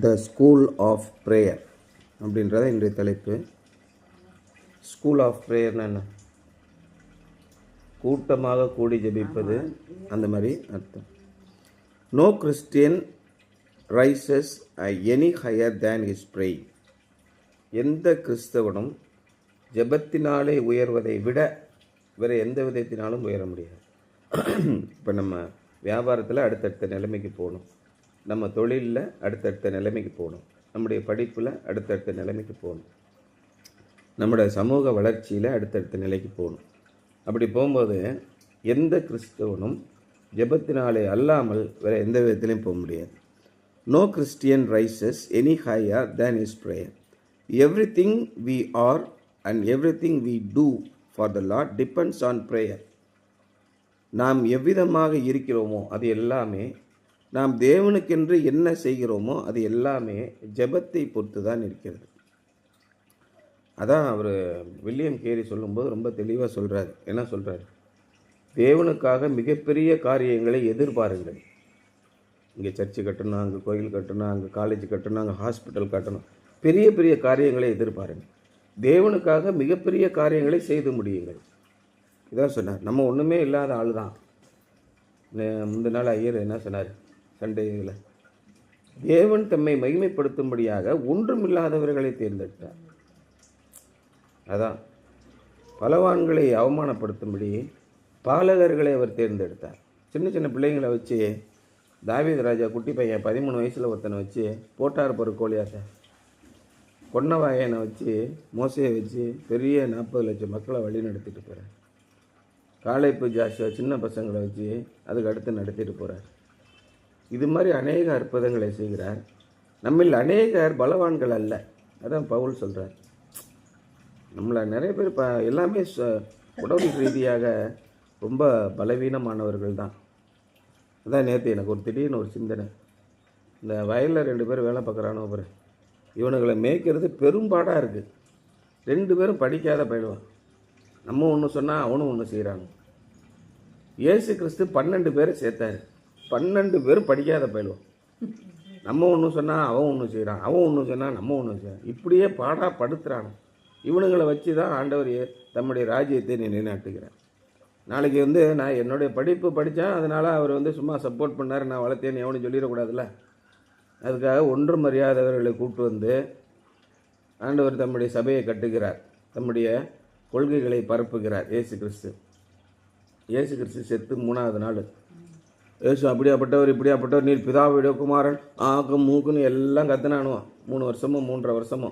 The school of prayer அப்படின்றத இன்றைய தலைப்பு. ஸ்கூல் ஆஃப் ப்ரேயர்னா என்ன? கூட்டமாக கூடி ஜெபிப்பது, அந்த மாதிரி அர்த்தம். No Christian rises any higher than is praying. எந்த கிறிஸ்தவனும் ஜெபத்தினாலே உயர்வதை விட வேறு எந்த விதத்தினாலும் உயர முடியாது. இப்போ நம்ம வியாபாரத்தில் அடுத்தடுத்த நிலைமைக்கு போகணும், நம்ம தொழிலில் அடுத்தடுத்த நிலைமைக்கு போகணும், நம்முடைய படிப்பில் அடுத்தடுத்த நிலைமைக்கு போகணும், நம்முடைய சமூக வளர்ச்சியில் அடுத்தடுத்த நிலைக்கு போகணும். அப்படி போகும்போது எந்த கிறிஸ்தவனும் ஜெபத்தினாலே அல்லாமல் வேறு எந்த விதத்திலையும் போக முடியாது. No Christian rises any higher than is prayer. Everything we are and everything we do for the Lord depends on prayer. நாம் எவ்விதமாக இருக்கிறோமோ அது எல்லாமே, நாம் தேவனுக்கென்று என்ன செய்கிறோமோ அது எல்லாமே ஜெபத்தை பொறுத்து தான் இருக்கிறது. அதான் அவர் வில்லியம் கேரி சொல்லும்போது ரொம்ப தெளிவாக சொல்கிறார். என்ன சொல்கிறார்? தேவனுக்காக மிகப்பெரிய காரியங்களை எதிர்பாருங்கள். இங்கே சர்ச்சு கட்டணும், அங்கே கோயில் கட்டணும், அங்கே காலேஜ் கட்டணும், அங்கே ஹாஸ்பிட்டல் கட்டணும், பெரிய பெரிய காரியங்களை எதிர்பாருங்கள். தேவனுக்காக மிகப்பெரிய காரியங்களை செய்து முடியுங்கள். இதான் சொன்னார். நம்ம ஒன்றுமே இல்லாத ஆள் தான். முந்தின நாள் ஐயர் என்ன சொன்னார் சண்டையில்? தேவன் தம்மை மகிமைப்படுத்தும்படியாக ஒன்றுமில்லாதவர்களை தேர்ந்தெடுத்தார். அதான் பலவான்களை அவமானப்படுத்தும்படி பாலகர்களை அவர் தேர்ந்தெடுத்தார். சின்ன சின்ன பிள்ளைங்களை வச்சு தாவீது ராஜா குட்டி பையன் 13 வயசில் ஒருத்தனை வச்சு போட்டார் பொறு கோலியாத்தை, கொன்னவாயனை வச்சு மோசையை வச்சு பெரிய 40 லட்சம் மக்களை வழி நடத்திட்டு போகிறார். காலைப்பு ஜாஷுவா சின்ன பசங்களை வச்சு அதுக்கு அடுத்து நடத்திட்டு போகிறார். இது மாதிரி அநேக அற்புதங்களை செய்கிறார். நம்மில் அநேகர் பலவான்கள் அல்ல. அதான் பவுல் சொல்கிறார். நம்மளை நிறைய பேர் எல்லாமே உடல் ரீதியாக ரொம்ப பலவீனமானவர்கள் தான். அதான் நேற்று எனக்கு ஒரு திடீர்னு ஒரு சிந்தனை. இந்த வயலில் 2 பேர் வேலை பார்க்குறானோ பாரு, இவனுங்களை மேய்க்கிறது பெரும்பாடாக இருக்குது. 2 பேரும் படிக்காத பயிலுவான். நம்ம ஒன்று சொன்னால் அவனும் ஒன்று செய்கிறாங்க. இயேசு கிறிஸ்து 12 பேரை சேர்த்தாரு. 12 பேரும் படிக்காத பயிலுவான். நம்ம ஒன்று சொன்னால் அவன் ஒன்று செய்கிறான், அவன் ஒன்று சொன்னால் நம்ம ஒன்று செய்கிறான். இப்படியே பாடாக படுத்துகிறான். இவனுங்களை வச்சு தான் ஆண்டவர் தம்முடைய ராஜ்யத்தை நிலைநாட்டுகிறார். நாளைக்கு நான் என்னுடைய படிப்பு படித்தேன், அதனால் அவர் சும்மா சப்போர்ட் பண்ணார், நான் வளர்த்தேன்னு எவனும் சொல்லிடக்கூடாதுல்ல. அதுக்காக ஒன்றும் அறியாதவர்களை கூப்பிட்டு ஆண்டவர் தம்முடைய சபையை கட்டுகிறார், தம்முடைய கொள்கைகளை பரப்புகிறார். இயேசு கிறிஸ்து செத்து 3ஆவது நாள் இயேசு அப்படியாப்பட்டவர் இப்படியாப்பட்டவர், நீர் பிதாவுடைய குமாரன், ஆக்கும் மூக்குன்னு எல்லாம் கத்துனானுவான். 3 வருஷமோ 3.5 வருஷமோ.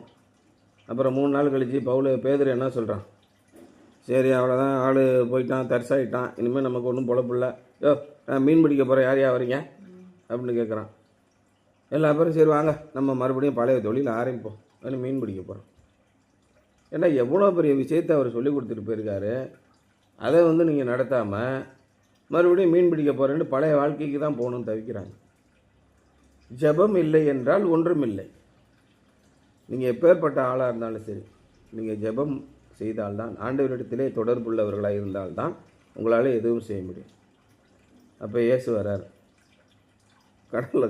அப்புறம் 3 நாள் கழித்து பேதுரு என்ன சொல்கிறான்? சரி அவ்வளோதான், ஆள் போயிட்டான், தரிசாயிட்டான், இனிமேல் நமக்கு ஒன்றும் பொழப்பில்ல. நான் மீன் பிடிக்க போகிறேன், யார் வரீங்க அப்படின்னு கேட்குறான். எல்லா பேரும் சரி வாங்க நம்ம மறுபடியும் பழைய தொழில் ஆரம்பிப்போம், அப்படின்னு மீன் பிடிக்க போகிறோம். ஏன்னா எவ்வளோ பெரிய விஷயத்தை அவர் சொல்லி கொடுத்துட்டு போயிருக்காரு. அதை நீங்கள் நடத்தாமல் மறுபடியும் மீன் பிடிக்க போகிறேன்னு பழைய வாழ்க்கைக்கு தான் போகணும்னு தவிக்கிறாங்க. ஜெபம் இல்லை என்றால் ஒன்றும் இல்லை. நீங்கள் எப்பேற்பட்ட ஆளாக இருந்தாலும் சரி, நீங்கள் ஜெபம் செய்தால்தான், ஆண்டவரிடத்திலே தொடர்புள்ளவர்களாக இருந்தால்தான் உங்களால் எதுவும் செய்ய முடியும். அப்போ இயேசு வரார்.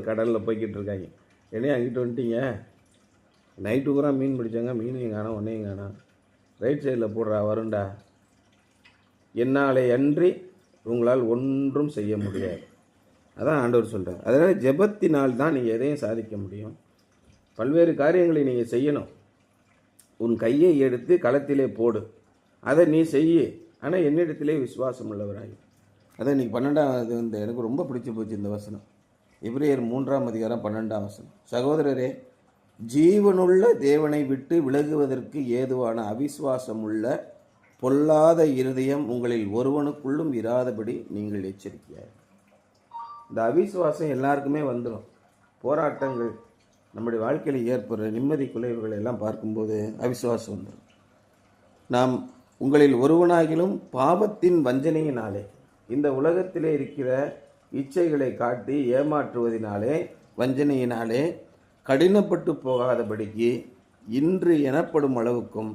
கடலில் போய்கிட்டு இருக்காங்க. என்னையும் அங்கிட்டு வந்துட்டீங்க, நைட்டு பூரா மீன் பிடிச்சாங்க, மீனையும் காணோம் ஒன்றையும் காணோம், ரைட் சைடில் போடுறா வருண்டா, என்னாலே அன்றி உங்களால் ஒன்றும் செய்ய முடியாது. அதான் ஆண்டவர் சொல்கிறார். அதனால் ஜெபத்தினால் தான் நீங்கள் எதையும் சாதிக்க முடியும். பல்வேறு காரியங்களை நீங்கள் செய்யணும். உன் கையை எடுத்து களத்திலே போடு, அதை நீ செய்ய, ஆனால் என்னிடத்திலே விசுவாசம் உள்ளவராய். அதான் இன்றைக்கி 12வது எனக்கு ரொம்ப பிடிச்சி போச்சு இந்த வசனம். எபிரேயர் 3ஆம் அதிகாரம் 12ஆம் வசனம். சகோதரரே, ஜீவனுள்ள தேவனை விட்டு விலகுவதற்கு ஏதுவான அவிசுவாசம் உள்ள பொல்லாத இருதயம் உங்களில் ஒருவனுக்குள்ளும் இராதபடி நீங்கள் எச்சரிக்கையாய். இந்த அவிசுவாசம் எல்லாருக்குமே வந்துடும். போராட்டங்கள் நம்முடைய வாழ்க்கையில் ஏற்படுற நிம்மதி குலைவுகளை எல்லாம் பார்க்கும்போது அவிசுவாசம் வந்துடும். நாம் உங்களில் ஒருவனாகிலும் பாவத்தின் வஞ்சனையினாலே, இந்த உலகத்திலே இருக்கிற இச்சைகளை காட்டி ஏமாற்றுவதினாலே, வஞ்சனையினாலே கடினப்பட்டு போகாதபடிக்கு இன்று எனப்படும் அளவுக்கும்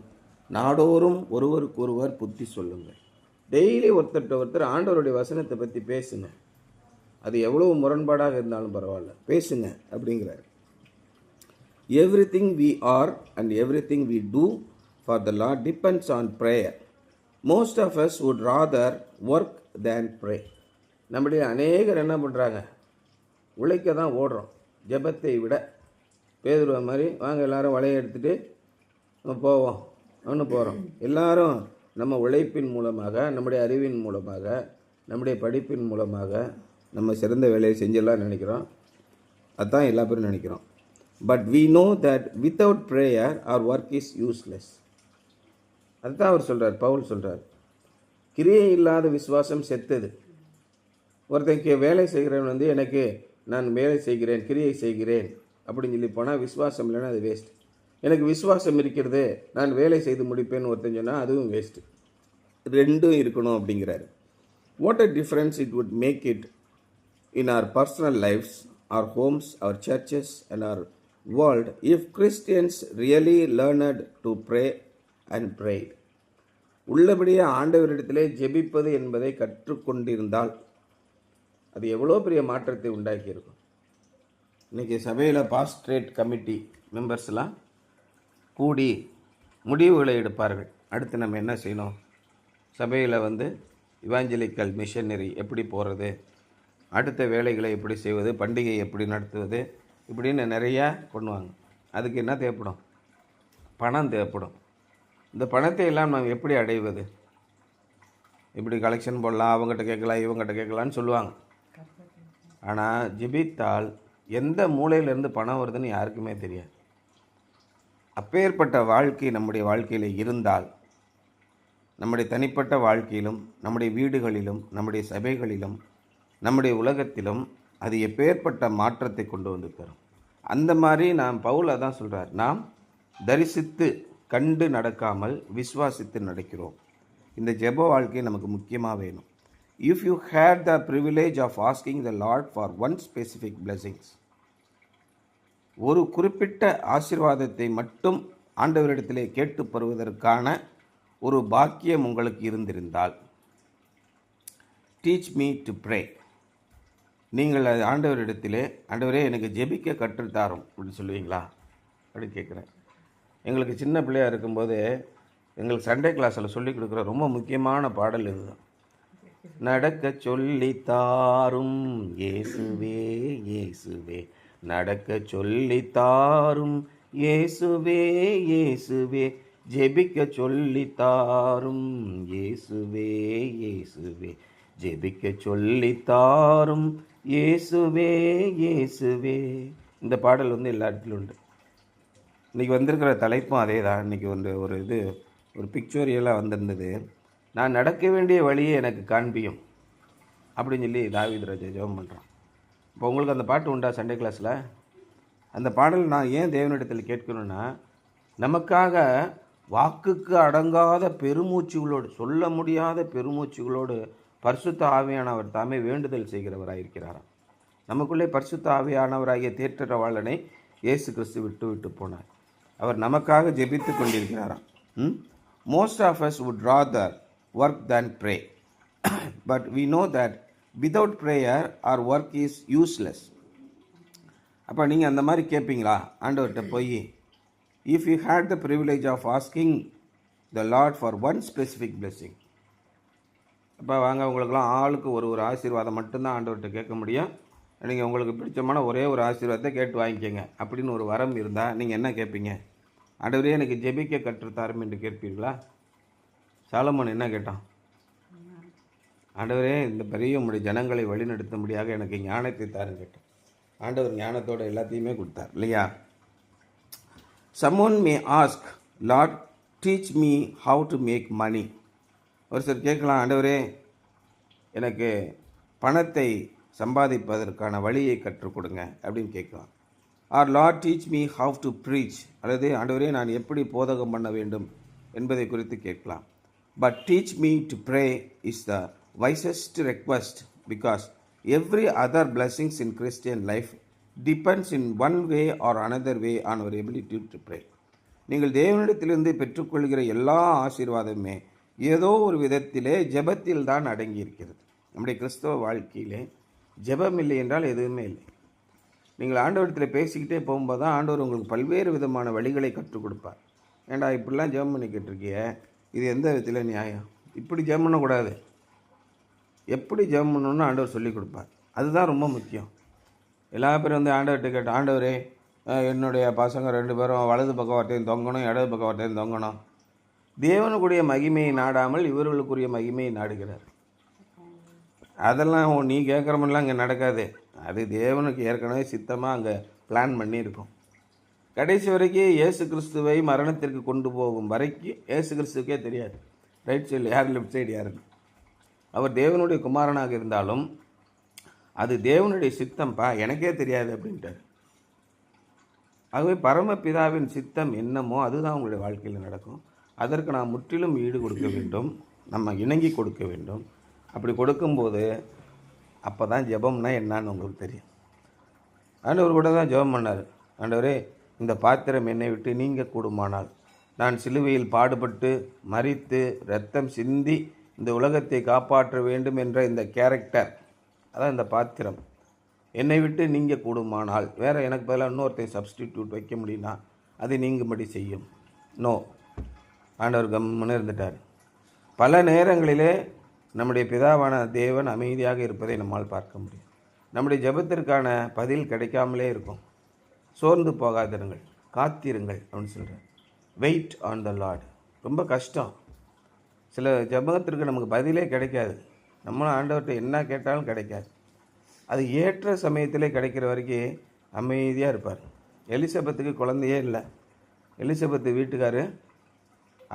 நாடோறும் ஒருவருக்கொருவர் புத்தி சொல்லுங்கள். டெய்லி ஒருத்தர் ஆண்டவருடைய வசனத்தை பற்றி பேசுங்க. அது எவ்வளவு முரண்பாடாக இருந்தாலும் பரவாயில்ல, பேசுங்க அப்படிங்கிறார். Everything we are and everything we do for the Lord depends on prayer. Most of us would rather work than pray. நம்முடைய அநேகர் என்ன பண்ணுறாங்க, உழைக்க தான் ஓடுறோம் ஜெபத்தை விட. பேதுருவ மாதிரி வாங்க எல்லாரும் வலையை எடுத்துகிட்டு நம்ம போவோம் ஒன்று போகிறோம். எல்லாரும் நம்ம உழைப்பின் மூலமாக, நம்முடைய அறிவின் மூலமாக, நம்முடைய படிப்பின் மூலமாக நம்ம சிறந்த வேலையை செஞ்சிடலாம் நினைக்கிறோம். அதுதான் எல்லா பேரும் நினைக்கிறோம். But we know that without prayer our work is useless. அதுதான் அவர் சொல்கிறார், பவுல் சொல்கிறார். கிரியை இல்லாத விசுவாசம் செத்தது. ஒருத்தன் வேலை செய்கிறவன் வந்து எனக்கு நான் வேலை செய்கிறேன், கிரியை செய்கிறேன் அப்படின்னு சொல்லி போனால் விசுவாசம் இல்லைன்னா அது வேஸ்ட். எனக்கு விசுவாசம் இருக்கிறது, நான் வேலை செய்து முடிப்பேன்னு ஒருத்தன் சொன்னால் அதுவும் வேஸ்ட்டு. ரெண்டும் இருக்கணும் அப்படிங்கிறாரு. What a difference it would make it in our personal lives, our homes, our churches and our world if Christians really learned to pray and prayed. உள்ளபடியே ஆண்டவரிடத்திலே ஜெபிப்பது என்பதை கற்றுக்கொண்டிருந்தால் அது எவ்வளோ பெரிய மாற்றத்தை உண்டாக்கியிருக்கும். இன்றைக்கி சபையில் பாஸ்ட்ரேட் கமிட்டி மெம்பர்ஸ்லாம் கூடி முடிவுகளை எடுப்பார்கள். அடுத்து நம்ம என்ன செய்யணும், சபையில் வந்து இவாஞ்சலிக்கல் மிஷனரி எப்படி போகிறது, அடுத்த வேலைகளை எப்படி செய்வது, பண்டிகை எப்படி நடத்துவது, இப்படின்னு நிறையா பண்ணுவாங்க. அதுக்கு என்ன தேவைப்படும், பணம் தேவைப்படும். இந்த பணத்தை எல்லாம் நாம் எப்படி அடைவது, இப்படி கலெக்ஷன் போடலாம், அவங்ககிட்ட கேட்கலாம் இவங்ககிட்ட கேட்கலான்னு சொல்லுவாங்க. ஆனால் ஜெபித்தால் எந்த மூலையிலேருந்து பணம் வருதுன்னு யாருக்குமே தெரியாது. அப்பேற்பட்ட வாழ்க்கை நம்முடைய வாழ்க்கையில் இருந்தால், நம்முடைய தனிப்பட்ட வாழ்க்கையிலும், நம்முடைய வீடுகளிலும், நம்முடைய சபைகளிலும், நம்முடைய உலகத்திலும் அது எப்பேற்பட்ட மாற்றத்தை கொண்டு வந்து தரும். அந்த மாதிரி பவுல் அதான் சொல்கிறார், நாம் தரிசித்து கண்டு நடக்காமல் விசுவாசித்து நடக்கிறோம். இந்த ஜெப வாழ்க்கை நமக்கு முக்கியமாக வேணும். If you had the privilege of asking the Lord for one specific blessings, ஒரு குறிப்பிட்ட ஆசீர்வாதத்தை மட்டும் ஆண்டவரிடத்திலே கேட்டு பெறுவதற்கான ஒரு பாக்கியம் உங்களுக்கு இருந்திருந்தால், டீச் மீ டு ப்ரே. நீங்கள் ஆண்டவரிடத்திலே, ஆண்டவரே எனக்கு ஜெபிக்க கற்றுத்தாரும் அப்படின்னு சொல்லுவீங்களா அப்படின்னு கேட்குறேன். எங்களுக்கு சின்ன பிள்ளையாக இருக்கும்போது எங்களுக்கு சண்டே கிளாஸில் சொல்லிக் கொடுக்குற ரொம்ப முக்கியமான பாடல் இதுதான். நடக்க சொல்லித்தாரும் இயேசுவே இயேசுவே, நடக்க சொல்லித்தாரும் இயேசுவே இயேசுவே, ஜெபிக்க சொல்லித்தாரும் இயேசுவே இயேசுவே, ஜெபிக்க சொல்லித்தாரும் இயேசுவே இயேசுவே. இந்த பாடல் வந்து எல்லா இடத்துலையும் உண்டு. இன்றைக்கி வந்திருக்கிற தலைப்பும் அதே தான். இன்றைக்கி ஒரு பிக்சோரியலாக வந்திருந்தது, நான் நடக்க வேண்டிய வழியை எனக்கு காண்பியும் அப்படின்னு சொல்லி தாவீது ராஜா ஜெபம் பண்ணுறான். இப்போ உங்களுக்கு அந்த பாட்டு உண்டா சண்டே கிளாஸில்? அந்த பாடல் நான் ஏன் தேவனிடத்தில் கேட்கணும்னா, நமக்காக வாக்குக்கு அடங்காத பெருமூச்சுகளோடு, சொல்ல முடியாத பெருமூச்சுகளோடு பரிசுத்த ஆவியானவர் தாமே வேண்டுதல் செய்கிறவராக இருக்கிறாராம். நமக்குள்ளே பரிசுத்த ஆவியானவராகிய தேற்றரவாளனை இயேசு கிறிஸ்து விட்டு போனார். அவர் நமக்காக ஜெபித்து கொண்டிருக்கிறாராம். Most of us would rather work than pray. But we know that without prayer our work is useless. அப்போ நீங்கள் அந்த மாதிரி கேட்பீங்களா ஆண்டவர்கிட்ட போய், if you had the privilege of asking the Lord for one specific blessing. அப்போ வாங்க, உங்களுக்கெல்லாம் ஆளுக்கு ஒரு ஆசீர்வாதம் மட்டும்தான் ஆண்டவர்கிட்ட கேட்க முடியும், நீங்கள் உங்களுக்கு பிடிச்சமான ஒரே ஒரு ஆசீர்வாதத்தை கேட்டு வாங்கிக்கோங்க அப்படின்னு ஒரு வரம் இருந்தால் நீங்கள் என்ன கேட்பீங்க? ஆண்டவரே எனக்கு ஜெபிக்க கற்றுத்தாரும் என்று கேட்பீர்களா? சாலமோன் என்ன கேட்டான்? ஆண்டவரே இந்த பெரிய உங்களுடைய ஜனங்களை வழிநடத்தும்படியாக எனக்கு ஞானத்தை தாருன்னு கேட்டான். ஆண்டவர் ஞானத்தோடு எல்லாத்தையுமே கொடுத்தார் இல்லையா? someone may ask, Lord, teach me how to make money. ஒரு சிலர் கேட்கலாம், ஆண்டவரே எனக்கு பணத்தை சம்பாதிப்பதற்கான வழியை கற்றுக் கொடுங்க அப்படின்னு கேட்கலாம். Or Lord teach me how to preach, அல்லது ஆண்டவரே நான் எப்படி போதகம் பண்ண வேண்டும் என்பதை குறித்து கேட்கலாம். But teach me to pray is the wisest request, because every other blessings in Christian life depends in one way or another way on our ability to pray. நீங்கள் தேவனிடத்திலிருந்து பெற்றுக்கொள்கிற எல்லா ஆசீர்வாதமே ஏதோ ஒரு விதத்திலே ஜெபத்தில் தான் அடங்கியிருக்கிறது. நம்முடைய கிறிஸ்தவ வாழ்க்கையிலே ஜெபம் இல்லை என்றால் எதுவுமே இல்லை. நீங்கள் ஆண்டவரத்தில் பேசிக்கிட்டே போகும்போது தான் ஆண்டவர் உங்களுக்கு பல்வேறு விதமான வழிகளை கற்றுக் கொடுப்பார். ஏன்டா இப்படிலாம் ஜெபம் பண்ணிக்கிட்டு இருக்கிய, இது எந்த விதத்தில் நியாயம், இப்படி ஜெபம் பண்ணக்கூடாது, எப்படி ஜெபம் பண்ணணும்னு ஆண்டவர் சொல்லி கொடுப்பார். அதுதான் ரொம்ப முக்கியம். எல்லா பேரும் வந்து ஆண்டவர்கிட்ட கேட்டு, ஆண்டவரே என்னுடைய பசங்க 2 பேரும் வலது பக்கம் வரட்டையும் தொங்கணும், இடது பக்கம் வரட்டையும் தொங்கணும். தேவனுக்குரிய மகிமையை நாடாமல் இவர்களுக்குரிய மகிமையை நாடுகிறார். அதெல்லாம் நீ கேட்குற மாதிரிலாம் இங்கே நடக்காது. அது தேவனுக்கு ஏற்கனவே சித்தமாக அங்கே பிளான் பண்ணியிருக்கோம். கடைசி வரைக்கும் இயேசு கிறிஸ்துவை மரணத்திற்கு கொண்டு போகும் வரைக்கும் இயேசு கிறிஸ்துவுக்கே தெரியாது ரைட் சைடு யார் லெஃப்ட் சைடு யாருன்னு. அவர் தேவனுடைய குமாரனாக இருந்தாலும் அது தேவனுடைய சித்தம்ப்பா, எனக்கே தெரியாது அப்படின்ட்டார். ஆகவே பரமபிதாவின் சித்தம் என்னமோ அதுதான் உங்களுடைய வாழ்க்கையில் நடக்கும். அதற்கு நாம் முற்றிலும் ஈடு கொடுக்க வேண்டும், நம்ம இணங்கி கொடுக்க வேண்டும். அப்படி கொடுக்கும்போது அப்போ தான் ஜெபம்னா என்னான்னு உங்களுக்கு தெரியும். ஆண்டவர் கூட தான் ஜெபம் பண்ணார். ஆண்டவரே, இந்த பாத்திரம் என்னை விட்டு நீங்க கூடுமானால், நான் சிலுவையில் பாடுபட்டு மரித்து இரத்தம் சிந்தி இந்த உலகத்தை காப்பாற்ற வேண்டும் என்ற இந்த கேரக்டர், அதான் இந்த பாத்திரம் என்னை விட்டு நீங்க கூடுமானால், வேறு எனக்கு பதிலாக இன்னொருத்தையும் சப்ஸ்டிடியூட் வைக்க முடியும்னா அதை நீங்கும்படி செய்யும். நோ, ஆண்டவர் கம்முன்னு இருந்துட்டார். பல நேரங்களிலே நம்முடைய பிதாவான தேவன் அமைதியாக இருப்பதை நம்மால் பார்க்க முடியும். நம்முடைய ஜெபத்திற்கான பதில் கிடைக்காமலே இருக்கும். சோர்ந்து போகாதிருங்கள், காத்திருங்கள் அப்படின்னு சொல்கிறேன். Wait on the Lord. ரொம்ப கஷ்டம். சில ஜெபத்திற்கு நமக்கு பதிலே கிடைக்காது. நம்மளும் ஆண்டவர்கிட்ட என்ன கேட்டாலும் கிடைக்காது. அது ஏற்ற சமயத்திலே கிடைக்கிற வரைக்கும் அமைதியாக இருப்பார். எலிசபெத்துக்கு குழந்தையே இல்லை. எலிசபெத்து வீட்டுக்காரு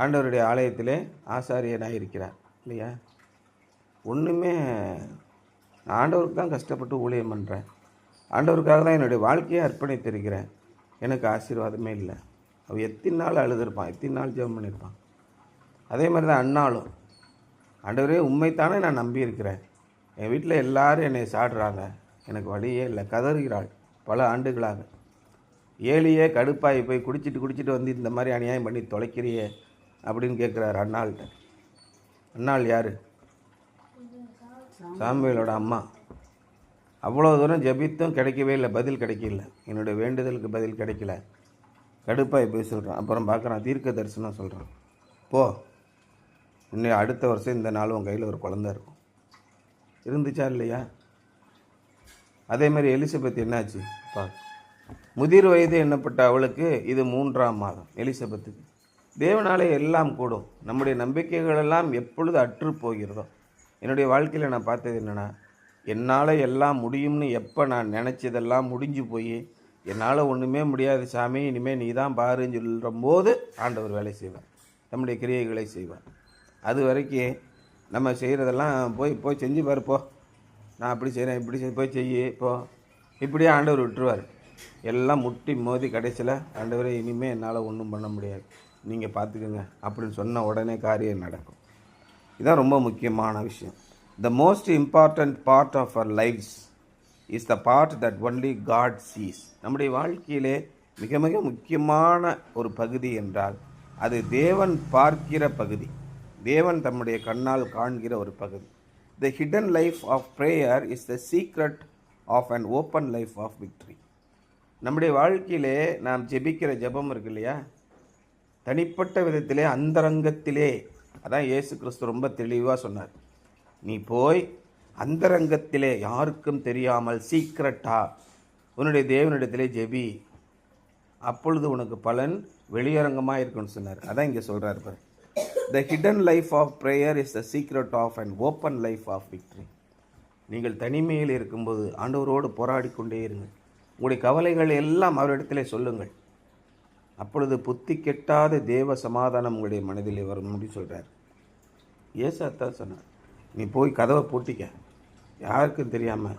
ஆண்டவருடைய ஆலயத்திலே ஆசாரியனாக இருக்கிறார் இல்லையா. ஒன்றுமே ஆண்டவருக்கு தான் கஷ்டப்பட்டு ஊழியம் பண்ணுறேன், ஆண்டவருக்காக தான் என்னுடைய வாழ்க்கையை அர்ப்பணித்திருக்கிறேன், எனக்கு ஆசீர்வாதமே இல்லை. அவள் எத்தனை நாள் அழுதுருப்பான், எத்தனை நாள் ஜெபம் பண்ணியிருப்பான். அதே மாதிரி தான் அண்ணாலும், ஆண்டவரே உண்மைத்தானே நான் நம்பியிருக்கிறேன், என் வீட்டில் எல்லாரும் என்னை சாடுறாங்க, எனக்கு வழியே இல்லை, கதறுகிறாள் பல ஆண்டுகளாக. ஏழியே கடுப்பாகி போய் குடிச்சிட்டு வந்து இந்த மாதிரி அநியாயம் பண்ணி தொலைக்கிறியே அப்படின்னு கேட்குறாரு அண்ணாள்கிட்ட. அண்ணாள் யார்? சாமுவேலோட அம்மா. அவ்வளோ தூரம் ஜெபித்தும் கிடைக்கவே இல்லை, பதில் கிடைக்கல, என்னுடைய வேண்டுதலுக்கு பதில் கிடைக்கல. கடுப்பாகி போய் சொல்கிறான். அப்புறம் பார்க்குறான், தீர்க்க தரிசனம் சொல்கிறான், போ இன்னும் அடுத்த வருஷம் இந்த நாள் உன் கையில் ஒரு குழந்தை இருக்கும். இருந்துச்சா இல்லையா? அதே மாதிரி எலிசபெத் என்னாச்சு? முதிர் வயது எண்ணப்பட்ட அவளுக்கு இது 3ஆம் மாதம். எலிசபெத்துக்கு தேவனாலே எல்லாம் கூடும். நம்முடைய நம்பிக்கைகளெல்லாம் எப்பொழுது அற்று போகிறதோ, என்னுடைய வாழ்க்கையில் நான் பார்த்தது என்னென்னா, என்னால் எல்லாம் முடியும்னு எப்போ நான் நினச்சதெல்லாம் முடிஞ்சு போய் என்னால் ஒன்றுமே முடியாது சாமி, இனிமேல் நீ தான் பாருன்னு சொல்கிற போது ஆண்டவர் வேலை செய்வார், நம்முடைய கிரியைகளை செய்வார். அது வரைக்கும் நம்ம செய்கிறதெல்லாம் போய் செஞ்சு பாருப்போ, நான் அப்படி செய்கிறேன் இப்படி போய் செய்ய போ, இப்படியே ஆண்டவர் விட்டுருவார். எல்லாம் முட்டி மோதி கடைசியில் ஆண்டவரே இனிமேல் என்னால் ஒன்றும் பண்ண முடியாது, நீங்கள் பார்த்துக்கோங்க அப்படின்னு சொன்ன உடனே காரியம் நடக்கும். இதுதான் ரொம்ப முக்கியமான விஷயம். The most important part of our lives is the part that only God sees. நம்முடைய வாழ்க்கையிலே மிக மிக முக்கியமான ஒரு பகுதி என்றால் அது தேவன் பார்க்கிற பகுதி, தேவன் தம்முடைய கண்ணால் காண்கிற ஒரு பகுதி. The hidden life of prayer is the secret of an open life of victory. நம்முடைய வாழ்க்கையிலே நாம் ஜெபிக்கிற ஜெபம் இருக்கு இல்லையா, தனிப்பட்ட விதத்திலே அந்தரங்கத்திலே, அதான் இயேசு கிறிஸ்து ரொம்ப தெளிவாக சொன்னார், நீ போய் அந்தரங்கத்திலே யாருக்கும் தெரியாமல் சீக்ரெட்டா உன்னுடைய தேவனிடத்திலே ஜெபி, அப்பொழுது உனக்கு பலன் வெளியரங்கமாக இருக்குன்னு சொன்னார். அதான் இங்கே சொல்கிறார் பாரு. The hidden life of prayer is the secret of an open life of victory. நீங்கள் தனிமையில் இருக்கும்போது ஆண்டவரோடு போராடி கொண்டே இருங்கள். உங்களுடைய கவலைகள் எல்லாம் அவரிடத்திலே சொல்லுங்கள். அப்பொழுது புத்தி கெட்டாத தேவ சமாதானம் உங்களுடைய மனதில் வரும் அப்படி சொல்கிறார். ஏசாத்தான் சொன்னார், நீ போய் கதவை பூட்டிக்க, யாருக்கும் தெரியாமல்.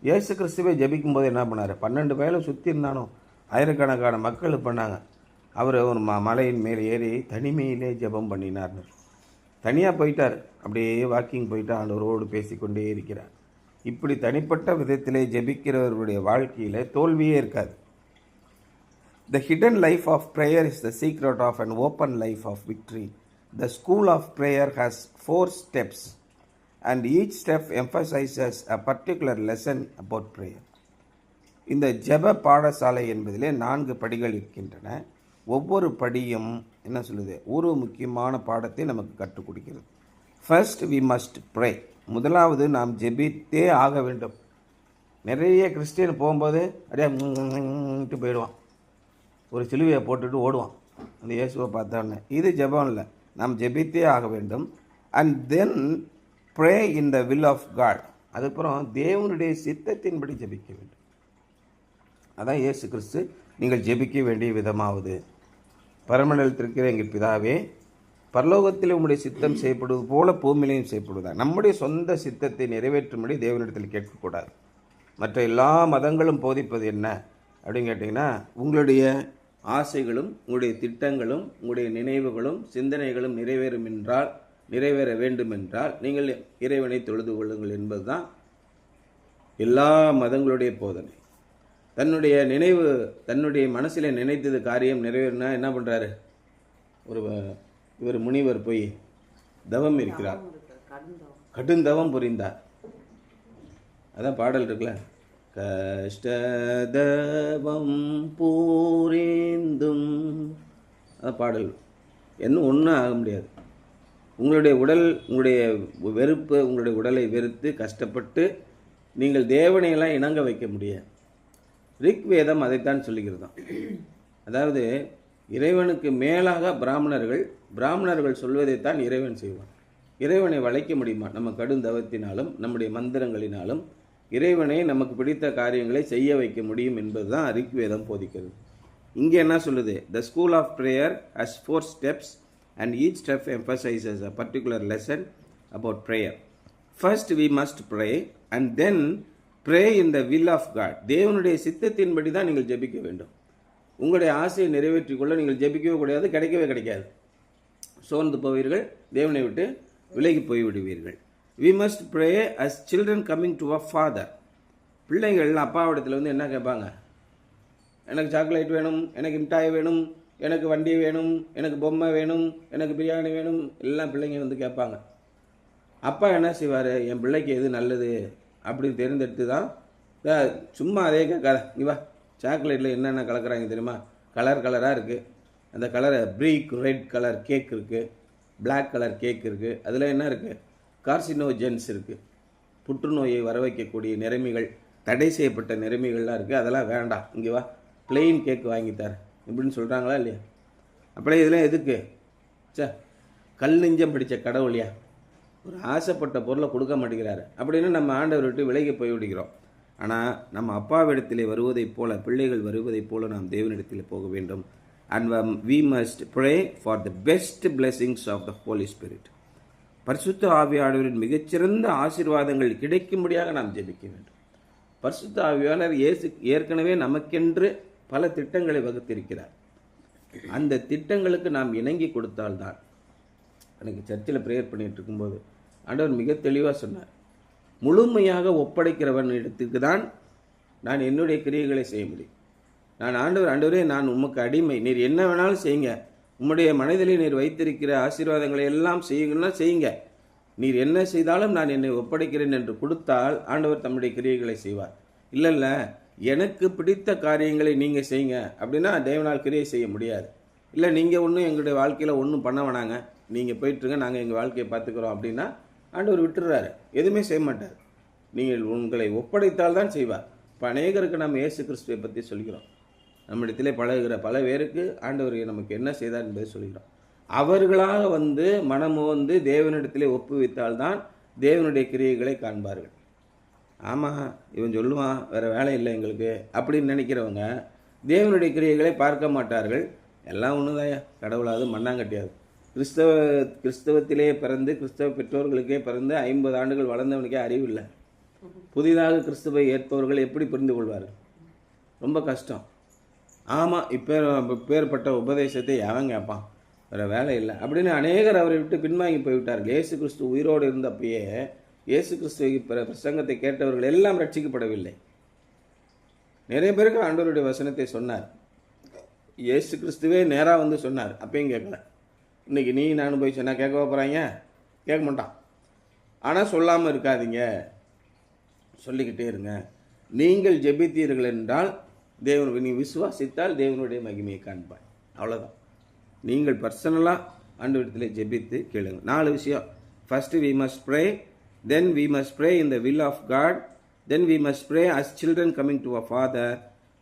இயேசு கிறிஸ்துவே ஜெபிக்கும் போது என்ன பண்ணார்? 12 பேரை சுற்றி இருந்தானோ ஆயிரக்கணக்கான மக்கள் பண்ணாங்க. அவர் ஒரு மலையின் மேலே ஏறி தனிமையிலே ஜெபம் பண்ணினார்னு. தனியாக போயிட்டார், அப்படியே வாக்கிங் போயிட்டு ஆண்டவரோடு பேசிக்கொண்டே இருக்கிறார். இப்படி தனிப்பட்ட விதத்திலே ஜெபிக்கிறவர்களுடைய வாழ்க்கையில் தோல்வியே இருக்காது. The hidden life of prayer is the secret of an open life of victory. The school of prayer has 4 steps and each step emphasizes a particular lesson about prayer. இந்த ஜெப பாடசாலை என்பதிலே 4 படிகள் இருக்கின்றன. ஒவ்வொரு படியும் என்ன சொல்லுது, ஒரு முக்கியமான பாடத்தை நமக்கு கற்றுக் கொடுக்கிறது. First we must pray. முதலாவது நாம் ஜெபித்தே ஆக வேண்டும். நிறைய கிறிஸ்டியன் போகும்போது அப்படியே போயிடுவான், ஒரு சிலுவையை போட்டுட்டு ஓடுவான் அந்த இயேசுவை பார்த்தோன்னே. இது ஜெபம் இல்லை, நாம் ஜெபித்தே ஆக வேண்டும். And then pray in the will of God. அதுக்கப்புறம் தேவனுடைய சித்தத்தின்படி ஜெபிக்க வேண்டும். அதான் இயேசு கிறிஸ்து, நீங்கள் ஜெபிக்க வேண்டிய விதமாவது, பரமண்டலத்திற்கிற எங்கள் பிதாவே, பரலோகத்தில் உம்முடைய சித்தம் செய்யப்படுவது போல பூமியிலையும் செய்யப்படுவதா. நம்முடைய சொந்த சித்தத்தை நிறைவேற்றும்படி தேவனிடத்தில் கேட்கக்கூடாது. மற்ற எல்லா மதங்களும் போதிப்பது என்ன அப்படின்னு கேட்டிங்கன்னா, உங்களுடைய ஆசைகளும் உங்களுடைய திட்டங்களும் உங்களுடைய நினைவுகளும் சிந்தனைகளும் நிறைவேற வேண்டும் என்றால் நீங்கள் இறைவனை தொழுது கொள்ளுங்கள் என்பது தான் எல்லா மதங்களுடைய போதனை. தன்னுடைய மனசில் நினைத்தது காரியம் நிறைவேறினா என்ன பண்ணுறாரு, இவர் முனிவர் போய் தவம் இருக்கிறார், கடுந்தவம் புரிந்தார். அதான் பாடல் இருக்குல்ல, கஷ்டதவம் பூரிந்தும். அதான் பாடல். இன்னும் ஒன்றும் ஆக முடியாது. உங்களுடைய வெறுப்பு, உங்களுடைய உடலை வெறுத்து கஷ்டப்பட்டு நீங்கள் தேவனையெல்லாம் இணங்க வைக்க முடியாது. ரிக்வேதம் அதைத்தான் சொல்லுகிறதாம். அதாவது இறைவனுக்கு மேலாக பிராமணர்கள் சொல்வதைத்தான் இறைவன் செய்வான். இறைவனை வளைக்க முடியுமா? நம்ம கடுந்தவத்தினாலும் நம்முடைய மந்திரங்களினாலும் இறைவனை நமக்கு பிடித்த காரியங்களை செய்ய வைக்க முடியும் என்பது தான் ரிக்வேதம் போதிக்கிறது. இங்கே என்ன சொல்லுது, the school of prayer has 4 steps and each step emphasizes a particular lesson about prayer. First we must pray and then pray in the will of God. தேவனுடைய சித்தத்தின்படி தான் நீங்கள் ஜெபிக்க வேண்டும். உங்களுடைய ஆசையை நிறைவேற்றிக்கொள்ள நீங்கள் ஜெபிக்கவே கூடாது, கிடைக்காது. சோர்ந்து போவீர்கள், தேவனை விட்டு விலகி போய்விடுவீர்கள். we must pray as children coming to a father. பிள்ளைகள் அப்பாவிடத்தில் வந்து என்ன கேட்பாங்க, எனக்கு சாக்லேட் வேணும், எனக்கு மிட்டாய் வேணும், எனக்கு வண்டி வேணும், எனக்கு பொம்மை வேணும், எனக்கு பிரியாணி வேணும், எல்லாம் பிள்ளைங்க வந்து கேட்பாங்க. அப்பா என்ன செய்வார், என் பிள்ளைக்கு எது நல்லது அப்படின்னு தேர்ந்தெடுத்து தான், சும்மா அதே கேட்காத, இங்கே வா, சாக்லேட்டில் என்னென்ன கலக்கிறாங்க தெரியுமா, கலராக இருக்குது. அந்த கலரை ப்ரீக் ரெட் கலர் கேக் இருக்குது, பிளாக் கலர் கேக் இருக்குது. அதில் என்ன இருக்குது, கார்சினோஜென்ஸ் இருக்குது, புற்றுநோயை வர வைக்கக்கூடிய நிறமிகள், தடை செய்யப்பட்ட நிறமிகள்லாம் இருக்குது. அதெல்லாம் வேண்டாம், இங்கே வா, பிளெயின் கேக் வாங்கித்தார் இப்படின்னு சொல்கிறாங்களா இல்லையா? அப்படியே இதெல்லாம் எதுக்கு? கல் நெஞ்சம் படித்த கடவுளையா, ஒரு ஆசைப்பட்ட பொருளை கொடுக்க மாட்டேங்கிறாரு அப்படின்னு நம்ம ஆண்டவர் விட்டு விலகி போய்விடுகிறோம். ஆனால் நம்ம அப்பாவிடத்திலே வருவதைப் போல, பிள்ளைகள் வருவதைப் போல நாம் தேவனிடத்தில் போக வேண்டும். And we must pray for the best blessings of the Holy Spirit. பரிசுத்த ஆவியானவரின் மிகச்சிறந்த ஆசீர்வாதங்கள் கிடைக்கும்படியாக நாம் ஜெபிக்க வேண்டும். பரிசுத்த ஆவியானவர் ஏற்கனவே நமக்கென்று பல திட்டங்களை வகுத்திருக்கிறார். அந்த திட்டங்களுக்கு நாம் இணங்கி கொடுத்தால்தான். எனக்கு சர்ச்சில் ப்ரேயர் பண்ணிட்டு இருக்கும்போது ஆண்டவர் மிக தெளிவாக சொன்னார், முழுமையாக ஒப்படைக்கிறவன் இடத்துக்கு தான் நான் என்னுடைய கிரியைகளை செய்ய முடியும். நான் ஆண்டவரே நான் உமக்கு அடிமை, நீர் என்ன வேணாலும் செய்யுங்க, உம்முடைய மனதிலே நீர் வைத்திருக்கிற ஆசீர்வாதங்களை எல்லாம் செய்யுங்கன்னா செய்யுங்க, நீர் என்ன செய்தாலும் நான் என்னை ஒப்படைக்கிறேன் என்று கொடுத்தால் ஆண்டவர் தம்முடைய கிரியைகளை செய்வார். இல்லை எனக்கு பிடித்த காரியங்களை நீங்கள் செய்யுங்க அப்படின்னா தேவனால் கிரியை செய்ய முடியாது. இல்லை நீங்கள் ஒன்றும் எங்களுடைய வாழ்க்கையில் ஒன்றும் பண்ண வேணாங்க, நீங்கள் போயிட்டுருங்க, நாங்கள் எங்கள் வாழ்க்கையை பார்த்துக்கிறோம் அப்படின்னா ஆண்டவர் விட்டுறாரு, எதுவுமே செய்ய மாட்டார். நீங்கள் உங்களை ஒப்படைத்தால் தான் செய்வார். இப்போ அநேகருக்கு நம்ம இயேசு கிறிஸ்துவை பற்றி சொல்கிறோம், நம்மிடத்திலே பழகுகிற பல பேருக்கு ஆண்டவர் நமக்கு என்ன செய்தார் என்பதை சொல்கிறோம். அவர்களாக வந்து மனமோந்து தேவனிடத்திலே ஒப்புவித்தால்தான் தேவனுடைய கிரியைகளை காண்பார்கள். ஆமாம், இவன் சொல்லுவான் வேறு வேலை இல்லை எங்களுக்கு அப்படின்னு நினைக்கிறவங்க தேவனுடைய கிரியைகளை பார்க்க மாட்டார்கள். எல்லாம் ஒன்று தான், கடவுளாவது மண்ணாங்கட்டியாது. கிறிஸ்தவத்திலே பிறந்து கிறிஸ்தவ பெற்றோர்களுக்கே பிறந்து 50 ஆண்டுகள் வளர்ந்தவனுக்கே அறிவு இல்லை. புதிதாக கிறிஸ்துவை ஏற்பவர்கள் எப்படி புரிந்து கொள்வார்கள்? ரொம்ப கஷ்டம். ஆமாம், இப்பேற்பட்ட உபதேசத்தை எவன் கேட்பான், வேறு வேலை இல்லை அப்படின்னு அநேகர் அவரை விட்டு பின்வாங்கி போய்விட்டார்கள். இயேசு கிறிஸ்து உயிரோடு இருந்தப்பயே இயேசு கிறிஸ்துவ பிரசங்கத்தை கேட்டவர்கள் எல்லாம் ரட்சிக்கப்படவில்லை. நிறைய பேருக்கு ஆண்டவருடைய வசனத்தை சொன்னார், இயேசு கிறிஸ்துவே நேராக வந்து சொன்னார், அப்பயும் கேட்கல. இன்றைக்கி நீ நானும் போய் சொன்னால் கேட்க போகிறாங்க, கேட்க மாட்டான். ஆனால் சொல்லாமல் இருக்காதீங்க, சொல்லிக்கிட்டே இருங்க. நீங்கள் ஜெபித்தீர்கள் என்றால் நீ விசுவாசித்தால் தேவனுடைய மகிமையை காண்பாய். அவ்வளோதான். நீங்கள் பர்சனலாக ஆண்டவரிடத்தில் ஜெபித்து கேளுங்க. 4 விஷயம். First we must pray, then we must pray in the will of God, then we must pray as children coming to our Father,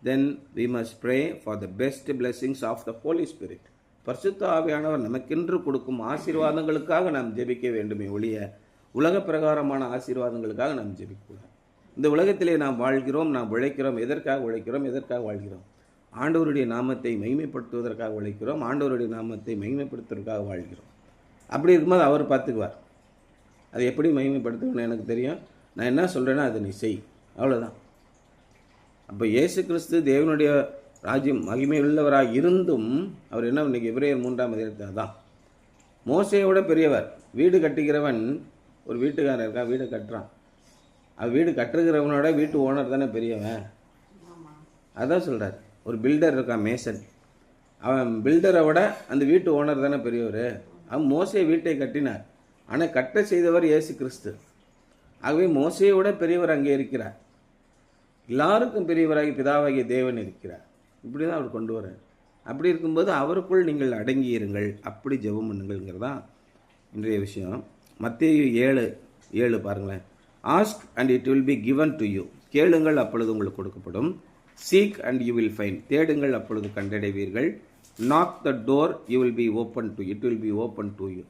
then we must pray for the best blessings of the Holy Spirit. பரிசுத்த ஆவியானவர் நமக்கென்று கொடுக்கும் ஆசீர்வாதங்களுக்காக நாம் ஜெபிக்க வேண்டுமே ஒழிய உலக பிரகாரமான ஆசீர்வாதங்களுக்காக நாம் ஜெபிக்கக்கூடாது. இந்த உலகத்திலே நாம் வாழ்கிறோம், நாம் உழைக்கிறோம். எதற்காக உழைக்கிறோம்? எதற்காக வாழ்கிறோம்? ஆண்டவருடைய நாமத்தை மகிமைப்படுத்துவதற்காக உழைக்கிறோம். ஆண்டவருடைய நாமத்தை மகிமைப்படுத்துவதற்காக வாழ்கிறோம். அப்படி இருக்கும்போது அவர் பார்த்துக்குவார். அது எப்படி மகிமைப்படுத்தணும்னு எனக்கு தெரியும். நான் என்ன சொல்கிறேன்னா அதை நீ செய், அவ்வளோதான். அப்போ இயேசு கிறிஸ்து தேவனுடைய ராஜ்யம் மகிமை உள்ளவராக இருந்தும் அவர் என்ன இன்றைக்கி எபிரேயர் 3 தான் மோசையோட பெரியவர். வீடு கட்டுகிறவன், ஒரு வீட்டுக்காரன் இருக்கான், வீடு கட்டுறான். அவன் வீடு கட்டுகிறவனோட வீட்டு ஓனர் தானே பெரியவன். அதான் சொல்கிறார். ஒரு பில்டர் இருக்கான், மேசன். அவன் பில்டரை விட அந்த வீட்டு ஓனர் தானே பெரியவர். அவன் மோசையை வீட்டை கட்டினார், ஆனால் கட்ட செய்தவர் இயேசு கிறிஸ்து. ஆகவே மோசையை விட பெரியவர் அங்கே இருக்கிறார். எல்லாருக்கும் பெரியவராகி பிதாவாகிய தேவன் இருக்கிறார். இப்படி தான் அவர் கொண்டு வர்றார். அப்படி இருக்கும்போது அவருக்குள் நீங்கள் அடங்கியிருங்கள், அப்படி ஜெபம் பண்ணுங்கள்ங்கிறதான் இன்றைய விஷயம். மத்தேயு 7:7 பாருங்களேன். Ask and it will be given to you. கேளுங்கள், அப்பொழுது உங்களுக்கு கொடுக்கப்படும். Seek and you will find. தேடுங்கள், அப்பொழுது கண்டடைவீர்கள். Knock the door, you will be open to it will be open to you.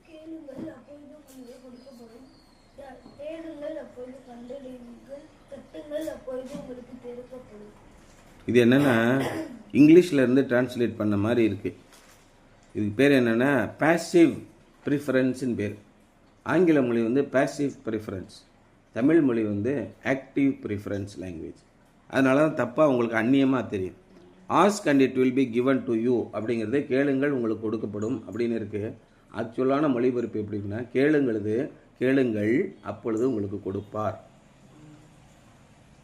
இது என்னென்னா இங்கிலீஷில் இருந்து டிரான்ஸ்லேட் பண்ண மாதிரி இருக்குது. இதுக்கு பேர் என்னென்னா பாசிவ் ப்ரிஃபரன்ஸுன்னு பேர். ஆங்கில மொழி வந்து பாசிவ் ப்ரிஃபரன்ஸ், தமிழ் மொழி வந்து ஆக்டிவ் ப்ரிஃபரன்ஸ் லாங்குவேஜ். அதனால தான் தப்பாக உங்களுக்கு அந்நியமாக தெரியும். Ask and it will be given to you அப்படிங்கிறது கேளுங்கள் உங்களுக்கு கொடுக்கப்படும் அப்படின்னு இருக்குது. ஆக்சுவலான மொழிபெயர்ப்பு எப்படின்னா கேளுங்கள் அப்பொழுது உங்களுக்கு கொடுப்பார்.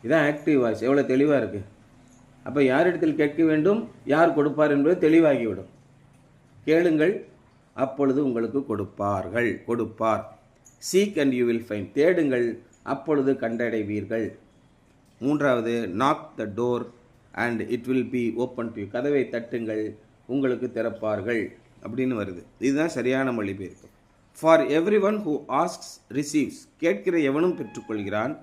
இதான் ஆக்டிவ் வாய்ஸ். எவ்வளோ தெளிவாக இருக்குது. அப்போ யாரிடத்தில் கேட்க வேண்டும், யார் கொடுப்பார் என்பது தெளிவாகிவிடும். கேளுங்கள், அப்பொழுது உங்களுக்கு கொடுப்பார். Seek and you will find. தேடுங்கள், அப்பொழுது கண்டடைவீர்கள். 3வது, knock the door and it will be open to you. கதவை தட்டுங்கள், உங்களுக்கு திறப்பார்கள் அப்படின்னு வருது. இதுதான் சரியான மொழிபெயர்ப்பு. For every one who asks receives. கேட்கிற எவனும் பெற்றுக்கொள்கிறான்.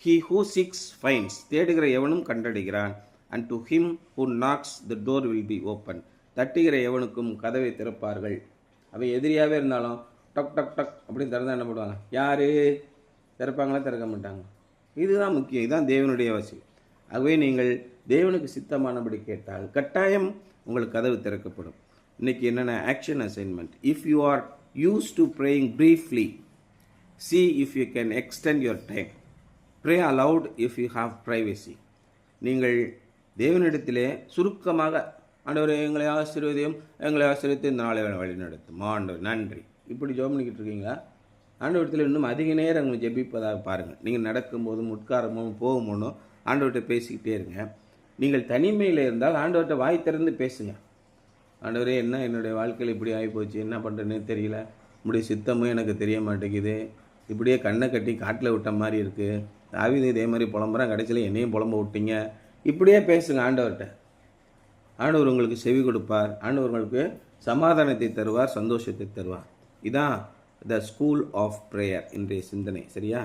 He who seeks finds. தேடுகிற எவனும் கண்டடைகிறான். And to him who knocks the door will be open. தட்டுகிற எவனுக்கும் கதவை திறப்பார்கள். அவன் எதிரியாகவே இருந்தாலும் டக் டக் டக் அப்படின்னு திறந்தால் என்ன பண்ணுவாங்க? யார் திறப்பாங்களா, திறக்க மாட்டாங்க. இதுதான் முக்கியம். இதுதான் தேவனுடைய அவசியம். ஆகவே நீங்கள் தேவனுக்கு சித்தமானபடி கேட்டால் கட்டாயம் உங்களுக்கு கதவு திறக்கப்படும். இன்றைக்கி என்னென்ன action assignment. If you are use to praying briefly, see if you can extend your time. Pray aloud if you have privacy. நீங்கள் தேவனிடத்திலே சுருக்கமாக, ஆண்டவரே எங்களை ஆசீர்வதித்து இந்த நாளை வழி நடத்தும் ஆண்டவர் நன்றி, இப்படி ஜெபம் பண்ணிக்கிட்டு இருக்கீங்களா? ஆண்டவரத்தில் இன்னும் அதிக நேரம் உங்களை ஜெபிப்பதாக பாருங்கள். நீங்கள் நடக்கும்போதும் உட்காரும்போதும் போகும்போதும் ஆண்டவர்கிட்ட பேசிக்கிட்டே இருங்க. நீங்கள் தனிமையில் இருந்தால் ஆண்டவர்கிட்ட வாய் திறந்து பேசுங்க. ஆண்டவரே, என்ன என்னுடைய வாழ்க்கையில் இப்படி ஆகிப்போச்சு, என்ன பண்ணுறேன்னே தெரியல, இப்படி சித்தமும் எனக்கு தெரிய மாட்டேங்குது, இப்படியே கண்ணை கட்டி காட்டில் விட்ட மாதிரி இருக்குது, தாவீது இதே மாதிரி புலம்புறான், கடைசியில் என்னையும் புலம்ப விட்டீங்க, இப்படியே பேசுங்க ஆண்டவர்கிட்ட. ஆண்டவர் உங்களுக்கு செவி கொடுப்பார். ஆண்டவர் உங்களுக்கு சமாதானத்தை தருவார், சந்தோஷத்தை தருவார். இதான் த ஸ்கூல் ஆஃப் ப்ரேயர் இன்றைய சிந்தனை. சரியா?